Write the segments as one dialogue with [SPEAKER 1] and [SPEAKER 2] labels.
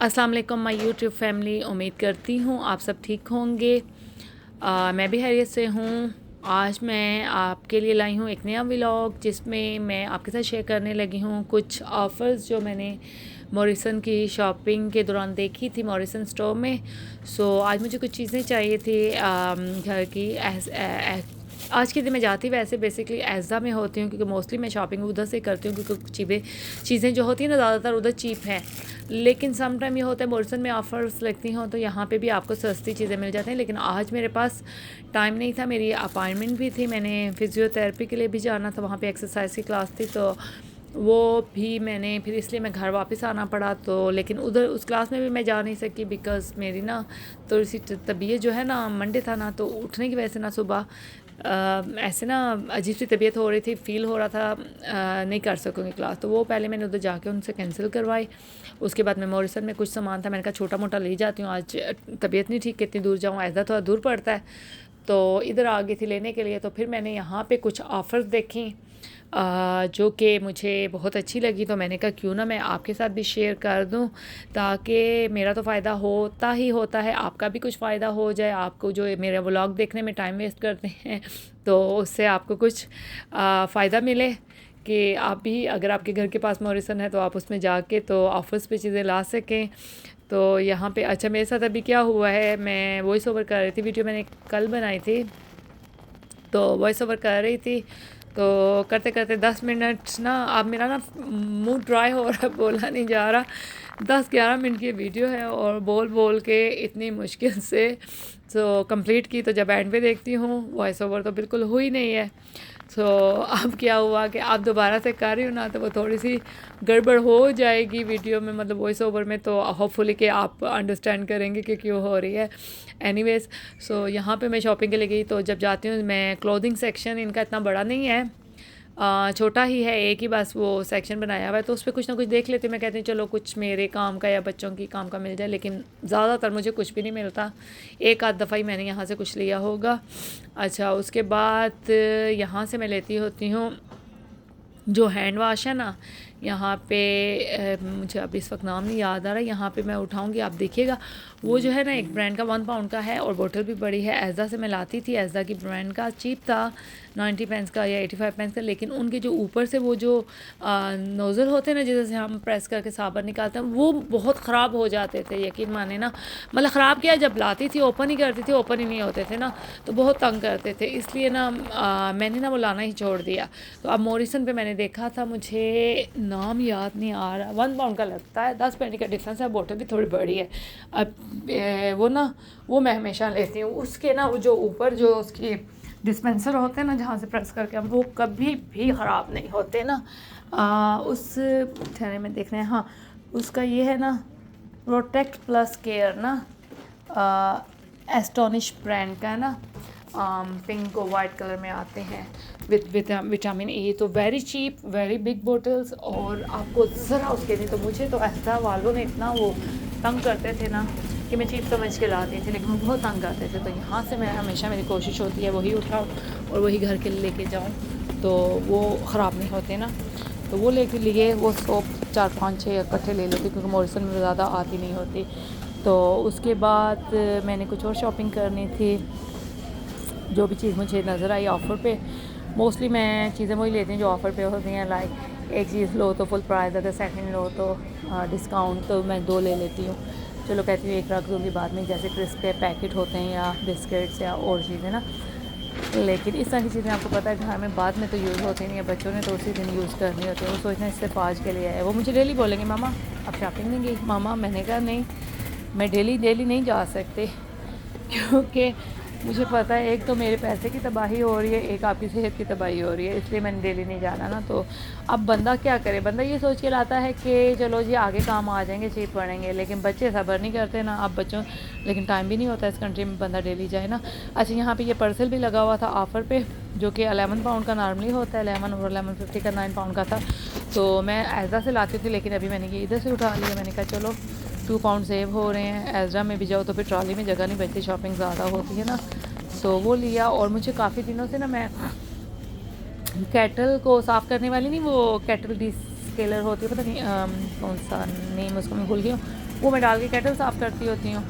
[SPEAKER 1] अस्सलाम वालेकुम my YouTube family. उम्मीद करती हूँ आप सब ठीक होंगे। मैं भी खैरियत से हूँ। आज मैं आपके लिए लाई हूँ एक नया व्लॉग जिसमें मैं आपके साथ शेयर करने लगी हूँ कुछ ऑफ़र्स जो मैंने मॉरिसन की शॉपिंग के दौरान देखी थी मॉरिसन स्टोर में। आज मुझे कुछ चीज़ें चाहिए थी घर की। आज के दिन मैं जाती वैसे बेसिकली एज़ा में होती हूँ क्योंकि मोस्टली मैं शॉपिंग उधर से करती हूँ क्योंकि चीज़ें जो होती हैं ना ज़्यादातर उधर चीप हैं। लेकिन सम टाइम ये होता है मॉरिसन में ऑफ़र्स लगती हों तो यहाँ पे भी आपको सस्ती चीज़ें मिल जाती हैं। लेकिन आज मेरे पास टाइम नहीं था, मेरी अपॉइंटमेंट भी थी, मैंने फ़िज़ियोथेरेपी के लिए भी जाना था, वहाँ पे एक्सरसाइज की क्लास थी तो वो भी मैंने फिर इसलिए मैं घर वापस आना पड़ा। तो लेकिन उधर उस क्लास में भी मैं जा नहीं सकी बिकॉज़ मेरी ना थोड़ी सी तबीयत जो है ना, मंडे था ना, तो उठने की वजह से ना सुबह ऐसे ना अजीब सी तबीयत हो रही थी, फ़ील हो रहा था नहीं कर सकूँगी क्लास। तो वो पहले मैंने उधर जाके उनसे कैंसिल करवाई। उसके बाद मैं मॉरिसन में कुछ सामान था, मैंने कहा छोटा मोटा ले जाती हूँ, आज तबीयत नहीं ठीक, कितनी दूर जाऊँ, ऐसा थोड़ा दूर पड़ता है। तो इधर आ गई थी लेने के लिए। तो फिर मैंने यहाँ पे कुछ ऑफ़र्स देखी जो कि मुझे बहुत अच्छी लगी। तो मैंने कहा क्यों ना मैं आपके साथ भी शेयर कर दूं ताकि मेरा तो फ़ायदा होता ही होता है, आपका भी कुछ फ़ायदा हो जाए। आपको जो मेरा व्लॉग देखने में टाइम वेस्ट करते हैं तो उससे आपको कुछ फ़ायदा मिले कि आप भी अगर आपके घर के पास मॉरिसन है तो आप उसमें जाके तो ऑफ़र्स पे चीज़ें ला सकें। तो यहाँ पे अच्छा मेरे साथ अभी क्या हुआ है, मैं वॉइस ओवर कर रही थी, वीडियो मैंने कल बनाई थी तो वॉइस ओवर कर रही थी। तो करते करते 10 मिनट ना, अब मेरा ना मुंह ड्राई हो रहा है, बोला नहीं जा रहा। 10-11 मिनट की वीडियो है और बोल बोल के इतनी मुश्किल से कंप्लीट की। तो जब एंड पे देखती हूँ वॉइस ओवर तो बिल्कुल हुई नहीं है। अब क्या हुआ कि अब दोबारा से कर रही हूँ ना तो वो थोड़ी सी गड़बड़ हो जाएगी वीडियो में, मतलब वॉइस ओवर में। तो होपफुली कि आप अंडरस्टैंड करेंगे कि क्यों हो रही है। एनीवेज यहाँ पे मैं शॉपिंग के लिए गई तो जब जाती हूँ मैं, क्लोथिंग सेक्शन इनका इतना बड़ा नहीं है, छोटा ही है, एक ही बस वो सेक्शन बनाया हुआ है। तो उस पर कुछ ना कुछ देख लेती हूँ। मैं कहती हूँ चलो कुछ मेरे काम का या बच्चों की काम का मिल जाए, लेकिन ज़्यादातर मुझे कुछ भी नहीं मिलता। एक आध दफ़ा ही मैंने यहाँ से कुछ लिया होगा। अच्छा उसके बाद यहाँ से मैं लेती होती हूँ जो हैंड वाश है ना, यहाँ पे मुझे अभी इस वक्त नाम नहीं याद आ रहा, यहाँ पे मैं उठाऊँगी आप देखिएगा। वो जो है ना एक ब्रांड का 1 पाउंड का है और बोतल भी बड़ी है। एज़ा से मैं लाती थी, एज़ा की ब्रांड का, चीप था, 90 पेंस का या 85 पेंस का। लेकिन उनके जो ऊपर से वो जो नोज़ल होते हैं ना जिससे हम प्रेस करके साबुन निकालते हैं, वो बहुत ख़राब हो जाते थे, यकीन माने ना। मतलब ख़राब क्या, जब लाती थी ओपन ही करती थी, ओपन ही नहीं होते थे ना, तो बहुत तंग करते थे। इसलिए ना मैंने ना वो लाना ही छोड़ दिया। तो अब मॉरिसन पे मैंने देखा था, मुझे नाम याद नहीं आ रहा, 1 पाउंड का लगता है, 10 पेनी का डिफरेंस है, बोतल भी थोड़ी बड़ी है। अब वो मैं हमेशा लेती हूँ। उसके ना वो जो ऊपर जो उसकी डिस्पेंसर होते हैं ना जहाँ से प्रेस करके, वो कभी भी ख़राब नहीं होते ना। उस ठहरे में देख रहे हैं, हाँ उसका ये है ना प्रोटेक्ट प्लस केयर ना, एस्टोनिश ब्रांड का है ना, पिंक और वाइट कलर में आते हैं विद विटामिन ए। तो very cheap, very big bottles, और आपको ज़रा उसके नहीं। तो मुझे तो ऐसा वालों ने इतना वो तंग करते थे ना कि मैं चीप समझ के लाती थी, लेकिन वो बहुत तंग करते थे। तो यहाँ से मैं हमेशा, मेरी कोशिश होती है वही उठाऊँ और वही घर के लेके जाऊँ तो वो ख़राब नहीं होते ना। तो वो लेके लिए वो सोप 4-5-6 इकट्ठे ले लेती क्योंकि मॉरिसन में ज़्यादा आती नहीं होती। तो उसके बाद मैंने कुछ और शॉपिंग करनी थी, जो भी चीज़ मुझे नज़र आई ऑफ़र पे। मोस्टली मैं चीज़ें वही लेती हूँ जो ऑफ़र पे होती हैं। लाइक एक चीज़ लो तो फुल प्राइस, अगर सेकंड लो तो डिस्काउंट, तो मैं 2 ले लेती हूँ। चलो कहती हूँ एक रख दूँगी बाद में, जैसे क्रिस्प के पैकेट होते हैं या बिस्किट्स या और चीज़ें ना। लेकिन इस तरह की चीज़ें आपको पता है घर में बाद में तो यूज़ होती नहीं है, बच्चों ने तो उसी दिन यूज़ करनी होती है। वो सोचना इससे आज के लिए है। वो मुझे डेली बोलेंगे मामा आप शॉपिंग नहीं गई मामा। मैंने कहा नहीं, मैं डेली नहीं जा सकती क्योंकि मुझे पता है एक तो मेरे पैसे की तबाही हो रही है, एक आपकी सेहत की तबाही हो रही है, इसलिए मैंने डेली नहीं जाना ना। तो अब बंदा क्या करे, बंदा ये सोच के लाता है कि चलो जी आगे काम आ जाएंगे, चीप पड़ेंगे, लेकिन बच्चे सब्र नहीं करते ना। अब बच्चों, लेकिन टाइम भी नहीं होता इस कंट्री में बंदा डेली जाए ना। अच्छा यहाँ पे ये पर्सल भी लगा हुआ था ऑफ़र पे, जो कि 11 पाउंड का नॉर्मली होता है, 11 और 11.50 का 9 पाउंड का था। तो मैं एज़ा से लाती थी, लेकिन अभी मैंने ये इधर से उठा लिया। मैंने कहा चलो 2 पाउंड सेव हो रहे हैं। एज़रा में भी जाओ तो फिर ट्रॉली में जगह नहीं बचती, शॉपिंग ज़्यादा होती है ना। तो वो लिया। और मुझे काफ़ी दिनों से ना, मैं केटल को साफ़ करने वाली नहीं, वो केटल डिस्केलर होती है, पता नहीं कौन सा नेम उसको मैं भूल गई हूँ, वो मैं डाल के केटल साफ़ करती होती हूँ।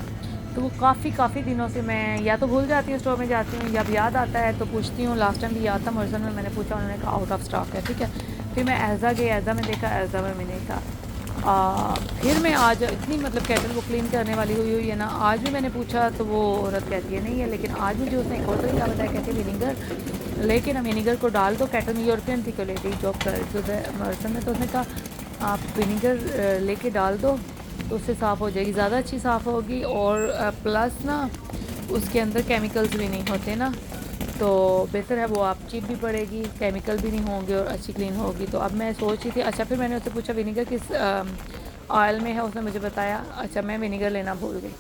[SPEAKER 1] तो वो काफ़ी दिनों से मैं या तो भूल जाती हूँ, स्टोर में जाती हूँ, या अब याद आता है तो पूछती हूँ। लास्ट टाइम भी याद था मॉरिसन में, मैंने पूछा, उन्होंने कहा आउट ऑफ स्टॉक है, ठीक है। फिर मैं एज़ा गई, एज़ा में देखा, एज़ा में मैंने कहा फिर मैं आज इतनी मतलब केटल वो क्लीन करने वाली हुई है ना, आज भी मैंने पूछा तो वो औरत कहती है नहीं है। लेकिन आज मुझे उसने एक और तरीका बताया, कहती है विनीगर लेके ना, विनीगर को डाल दो। केटल में यूरोपियन थी को लेडी जॉब कर मॉरिसन में, तो उसने कहा आप विनीगर लेके डाल दो तो उससे साफ़ हो जाएगी, ज़्यादा अच्छी साफ़ होगी। और प्लस ना उसके अंदर केमिकल्स भी नहीं होते ना, तो बेहतर है वो, आप चीप भी पड़ेगी, केमिकल भी नहीं होंगे और अच्छी क्लीन होगी। तो अब मैं सोच रही थी, अच्छा फिर मैंने उससे पूछा विनीगर किस ऑयल में है, उसने मुझे बताया। अच्छा मैं विनीगर लेना भूल गई।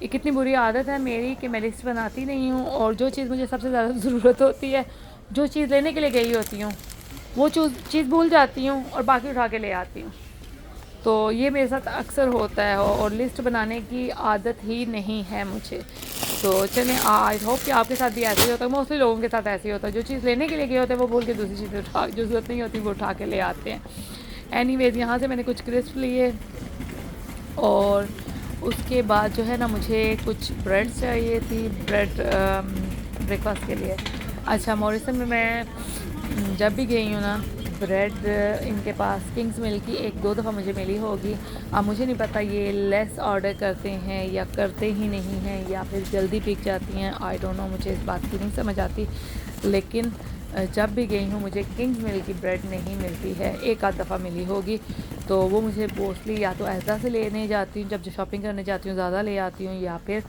[SPEAKER 1] ये कितनी बुरी आदत है मेरी कि मैं लिस्ट बनाती नहीं हूँ, और जो चीज़ मुझे सबसे ज़्यादा ज़रूरत होती है, जो चीज़ लेने के लिए गई होती हूँ, वो चीज़ भूल जाती हूँ और बाकी उठा के ले आती हूँ। तो ये मेरे साथ अक्सर होता है, और लिस्ट बनाने की आदत ही नहीं है मुझे। तो चलें, आई होप कि आपके साथ भी ऐसे ही होता है, मोस्टली लोगों के साथ ऐसे ही होता है, जो चीज़ लेने के लिए गए होते हैं वो भूल के दूसरी चीज़ उठा, जो ज़रूरत नहीं होती वो उठा के ले आते हैं। एनीवेज़ यहाँ से मैंने कुछ क्रिस्प लिए, और उसके बाद जो है ना मुझे कुछ ब्रेड चाहिए थी, ब्रेड ब्रेकफास्ट के लिए। अच्छा मॉरिसन में मैं जब भी गई हूँ ना, ब्रेड इनके पास किंग्स मिल की एक दो दफ़ा मुझे मिली होगी। अब मुझे नहीं पता ये लेस ऑर्डर करते हैं या करते ही नहीं हैं, या फिर जल्दी बिक जाती हैं, आई डोंट नो, मुझे इस बात की नहीं समझ आती। लेकिन जब भी गई हूँ मुझे किंग्स मिल की ब्रेड नहीं मिलती है, एक आध दफ़ा मिली होगी। तो वो मुझे मोस्टली या तो ऐसा से लेने जाती हूँ, जब जो शॉपिंग करने जाती हूँ ज़्यादा ले आती हूँ, या फिर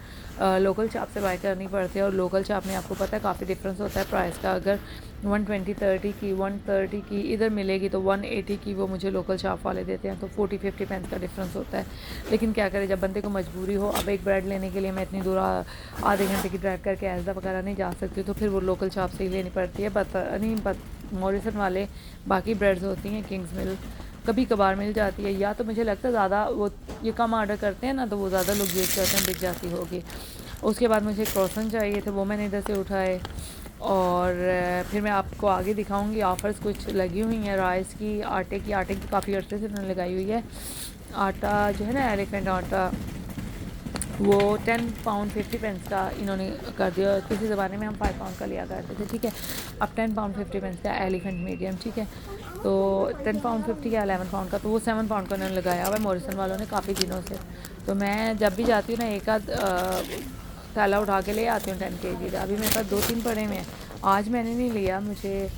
[SPEAKER 1] लोकल शॉप से बाय करनी पड़ती है। और लोकल शॉप में आपको पता है काफ़ी डिफरेंस होता है प्राइस का। अगर 130 की इधर मिलेगी तो 180 की वो मुझे लोकल शॉप वाले देते हैं, तो 40-50 पेंस का डिफरेंस होता है। लेकिन क्या करें, जब बंदे को मजबूरी हो, अब एक ब्रेड लेने के लिए मैं इतनी दूर आधे घंटे की ड्राइव करके ऐसा वगैरह नहीं जा सकती, तो फिर वो लोकल शॉप से ही लेनी पड़ती है। मॉरिसन वाले बाकी ब्रेड्स होती हैं किंग्स मिल कभी कभार मिल जाती है, या तो मुझे लगता है ज़्यादा वो ये कम ऑर्डर करते हैं ना, तो वो ज़्यादा लोग यूज़ करते हैं, बिक जाती होगी। उसके बाद मुझे क्रॉसन चाहिए थे, वो मैंने इधर से उठाए। और फिर मैं आपको आगे दिखाऊंगी, ऑफ़र्स कुछ लगी हुई हैं राइस की, आटे की काफ़ी अर्से से उन्होंने लगाई हुई है। आटा जो है ना एलिफेंट आटा, वो 10 पाउंड 50 पेंस का इन्होंने कर दिया। किसी ज़माने में हम 5 पाउंड का लिया करते थे, ठीक है। अब 10 पाउंड 50 पेंस का एलिफेंट मीडियम, ठीक है। तो 10 पाउंड 50 का 11 पाउंड का, तो वो 7 पाउंड का उन्होंने लगाया हुआ है मॉरिसन वालों ने काफ़ी दिनों से। तो मैं जब भी जाती हूँ ना, एक आध थैला उठा के ले आती हूँ 10 kg का। अभी मेरे पास 2-3 पड़े हुए हैं, आज मैंने नहीं लिया, मुझे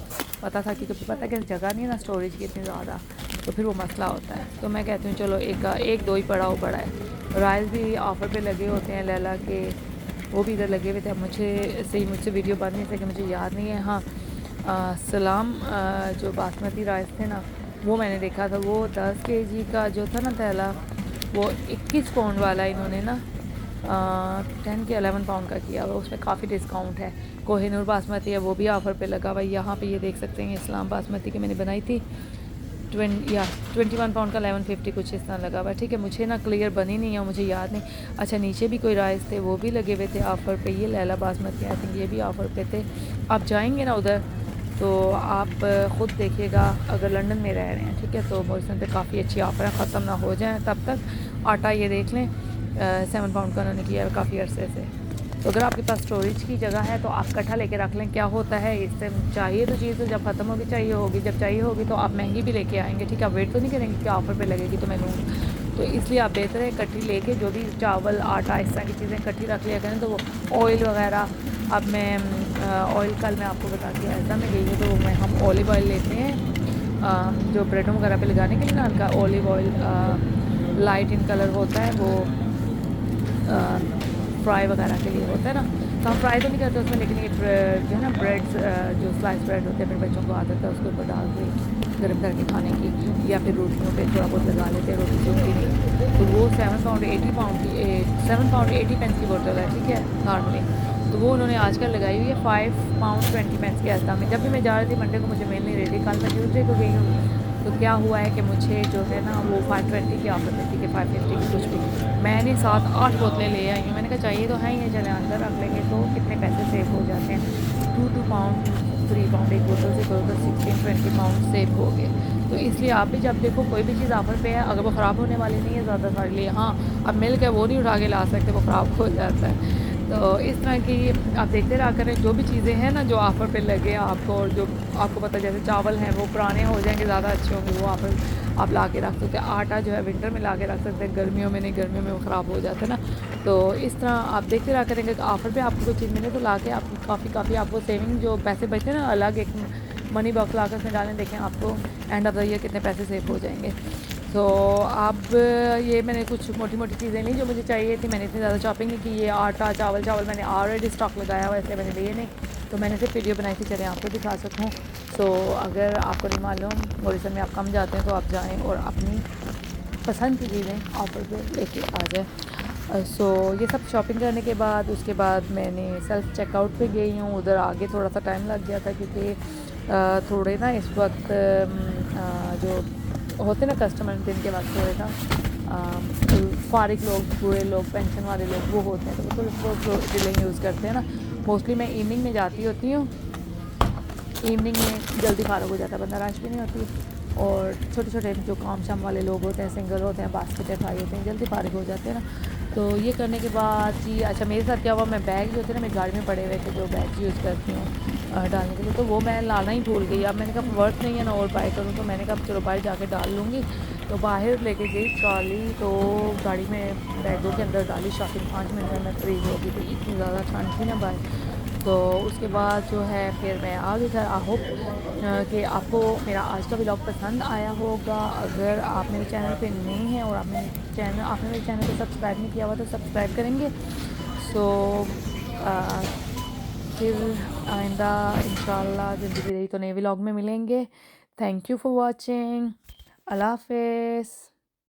[SPEAKER 1] पता था, क्योंकि पता है कि जगह नहीं है ना स्टोरेज की इतनी ज़्यादा, तो फिर वो मसला होता है। तो मैं कहती हूँ चलो एक दो ही पड़ा हो बड़ा है। राइस भी ऑफ़र पे लगे होते हैं लैला के, वो भी इधर लगे हुए थे। अब मुझसे वीडियो बन नहीं सके, मुझे याद नहीं है। हाँ सलाम जो बासमती राइस थे ना, वो मैंने देखा था, वो 10 kg का जो था ना थैला, वो 21 पाउंड वाला इन्होंने ना 10 के 11 पाउंड का किया हुआ, उसमें काफ़ी डिस्काउंट है। कोहिनूर बासमती है, वो भी ऑफ़र पे लगा हुआ। यहाँ पे ये देख सकते हैं, इस्लाम बासमती की मैंने बनाई थी 21 पाउंड का 1150 कुछ इस तरह लगा हुआ है, ठीक है। मुझे ना क्लियर बनी नहीं है, मुझे याद नहीं। अच्छा नीचे भी कोई राइस थे, वो भी लगे हुए थे ऑफ़र पे। ये लैला बासमती आई थिंक ये भी ऑफ़र पे थे। आप जाएंगे ना उधर तो आप ख़ुद देखिएगा, अगर लंदन में रह रहे हैं, ठीक है, तो मॉरिसन पे काफ़ी अच्छी ऑफ़र है, ख़त्म ना हो जाए तब तक। आटा ये देख लें 7 पाउंड का उन्होंने किया है काफ़ी अरसे से। तो अगर आपके पास स्टोरेज की जगह है तो आप इकट्ठा लेके रख लें। क्या होता है इससे, चाहिए तो चीज़ तो जब ख़त्म होगी चाहिए होगी, जब चाहिए होगी तो आप महंगी भी लेके आएंगे, ठीक है। आप वेट तो नहीं करेंगे कि ऑफ़र पे लगेगी तो मैं लूँगी, तो इसलिए आप बेहतर है इकट्ठी लेके, जो भी चावल आटा इस तरह की चीज़ें इकट्ठी रख लिया करें। तो वो ऑयल वगैरह, अब मैं ऑयल कल मैं आपको बताती हूँ, ऐसा मैं गई हूँ तो हम ऑलिव ऑयल लेते हैं जो ब्रेडों वगैरह पे लगाने के लिए ना, उनका olive oil light in colour होता है, वो फ्राई वगैरह के लिए होता है ना। तो हम फ्राई तो नहीं करते उसमें, लेकिन ये जो है ना ब्रेड्स, जो स्लाइस ब्रेड होते हैं, मेरे बच्चों को आदत है उसके ऊपर डाल के गर्म करके खाने की, या फिर रोटियों पे थोड़ा बहुत लगा लेते हैं, रोटी सूखती नहीं। तो वो 7 पाउंड 80 पेंस की बोतल है, ठीक है, नॉर्मली। तो वो उन्होंने आजकल लगाई हुई है 5 पाउंड 20 पेंस के ऐसा में। जब भी मैं जा रही थी मंडे को मुझे मिल नहीं रही थी, कल मैं ट्यूसडे को गई हूँ, तो क्या हुआ है कि मुझे जो है ना वो 520 की ऑफर में थी कि 550 की कुछ भी। मैंने 7-8 बोतलें ले आई हूँ, मैंने कहा चाहिए तो है ही है, चले अंदर रख लेंगे तो कितने पैसे सेव हो जाते हैं। 2 पाउंड 3 पाउंड एक बोतल से, 16-20 पाउंड सेव हो गए। तो इसलिए आप भी जब देखो कोई भी चीज़ ऑफ़र पे है, अगर वो ख़राब होने वाली नहीं है ज़्यादा सारे लिए, हाँ अब मिल्क है वो नहीं उठा के ला सकते, वो ख़राब हो जाता है। तो इस तरह की आप देखते रहा करें, जो भी चीज़ें हैं ना जो ऑफ़र पे लगे आपको, और जो आपको पता जैसे चावल हैं वो पुराने हो जाएंगे, ज़्यादा अच्छे होंगे, वो ऑफ़र आप ला के रख सकते हैं। आटा जो है विंटर में ला के रख सकते हैं, गर्मियों में नहीं, गर्मियों में वो ख़राब हो जाता है ना। तो इस तरह आप देखते रहा करेंगे कि ऑफ़र पे आपको कोई चीज़ मिले तो ला के आप काफ़ी आपको सेविंग जो पैसे बचते हैं ना, अलग एक मनी बॉक्स ला कर उसमें डालें, देखें आपको एंड ऑफ़ द ईयर कितने पैसे सेव हो जाएंगे। तो अब ये मैंने कुछ मोटी मोटी चीज़ें ली जो मुझे चाहिए थी, मैंने इतनी ज़्यादा शॉपिंग नहीं की। ये आटा चावल मैंने ऑलरेडी स्टॉक लगाया हुआ है, इसलिए मैंने लिए नहीं, तो मैंने सिर्फ वीडियो बनाई थी, चलें आपको दिखा सकूँ। सो अगर आपको नहीं मालूम मॉरिसन में आप कम जाते हैं तो आप जाएँ और अपनी पसंद की चीज़ें ऑफ़र पे लेके आ जाए। सो ये सब शॉपिंग करने के बाद उसके बाद मैंने सेल्फ़ चेकआउट पे गई हूँ। उधर आगे थोड़ा सा टाइम लग गया था क्योंकि थोड़े ना इस वक्त जो होते ना कस्टमर, दिन के वक्त थोड़े ना फारिग लोग, बूढ़े लोग, पेंशन वाले लोग वो होते हैं, तो वो थोड़े बहुत डिले यूज़ करते हैं ना। मोस्टली मैं इवनिंग में जाती होती हूँ, इवनिंग में जल्दी फ़ारग हो जाता है बंदा, रश भी नहीं होती, और छोटे छोटे जो काम शाम वाले लोग होते हैं, सिंगल होते हैं, बास्केट भाई होते हैं, जल्दी फ़ारग हो जाते हैं ना। तो ये करने के बाद जी अच्छा मेरे साथ क्या हुआ, मैं बैग जो थे ना मेरी गाड़ी में पड़े हुए थे, जो बैग यूज़ करती हूँ डालने के लिए, तो वो मैं लाना ही भूल गई। अब मैंने कहा वर्थ नहीं है ना और बाय करूँ, तो मैंने कहा चलो बाहर जाके डाल लूँगी। तो बाहर लेके गई ट्रॉली, तो गाड़ी में बैगों के अंदर डाली, शॉपिंग 5 मिनट में मैं फ्री हो गई थी, इतनी ज़्यादा ठंड थी ना बाहर। तो उसके बाद जो है फिर मैं आ गई घर। आई होप कि आपको मेरा आज का व्लॉग पसंद आया होगा। अगर आप मेरे चैनल पे नए हैं और आपने मेरे चैनल को सब्सक्राइब नहीं किया हुआ तो सब्सक्राइब करेंगे। सो फिर आइंदा इंशाल्लाह ज़िंदगी रही तो नए व्लॉग में मिलेंगे। Thank you for watching. अल्लाह हाफ़िज़।